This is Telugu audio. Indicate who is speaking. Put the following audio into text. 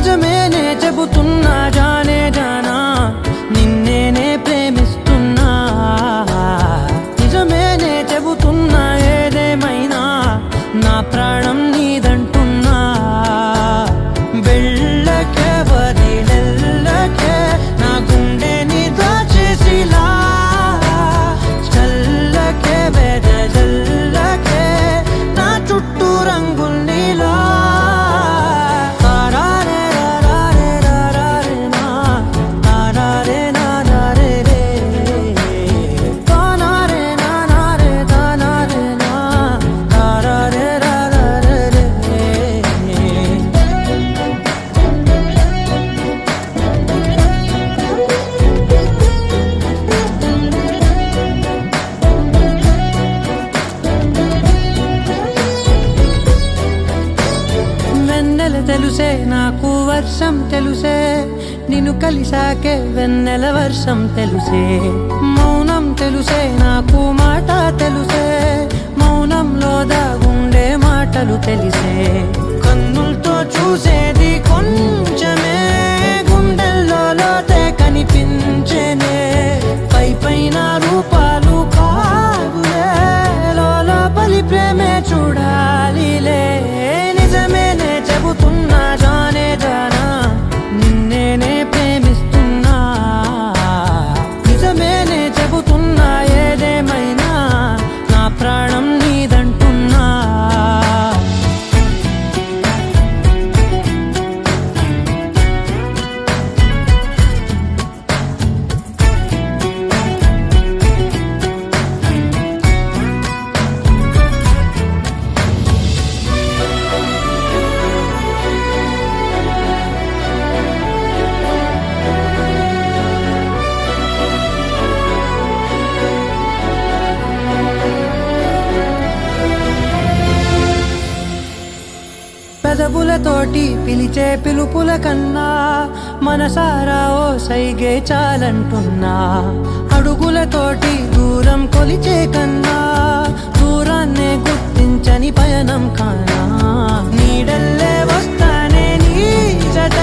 Speaker 1: నిజమేనే చెబుతున్నా జానే జానా నిన్నేనే ప్రేమిస్తున్నా నిజమేనే చెబుతున్నా ఏదేమైనా నా ప్రాణం నీదంటున్నా వెళ్ళకే వదిలెళ్ళకే నా గుండెని దాచేసిలా చల్లకే వెదజల్లకే నా చుట్టూ రంగుల్నిలా తెలుసే నాకు వర్షం తెలుసే నిన్ను కలిసాకే వెన్నెల వర్షం తెలుసే మౌనం తెలుసే నాకు మాట తెలుసే మౌనంలో దాగుండే మాటలు తెలిసే కన్నులతో చూసేది కొంచెమే గుండెల్లో లోతే కనిపించేనే పై పైన రూపాలు కావులే లోపలి ప్రేమే చూడాలిలే నిజమేనే చెబుతున్నా జానే జానా నిన్నేనే ప్రేమిస్తున్నా నిజమేనే చెబుతున్నా ఏదేమైనా నా ప్రాణం నీదంటున్నా పెదవులతోటి పిలిచే పిలుపుల కన్నా మనసారా ఓ సైగే చాలంటున్నా అడుగులతోటి దూరం కొలిచే కన్నా దూరాన్నే గుర్తించని పయనం కానా నీడల్లే వస్తానే నీ జత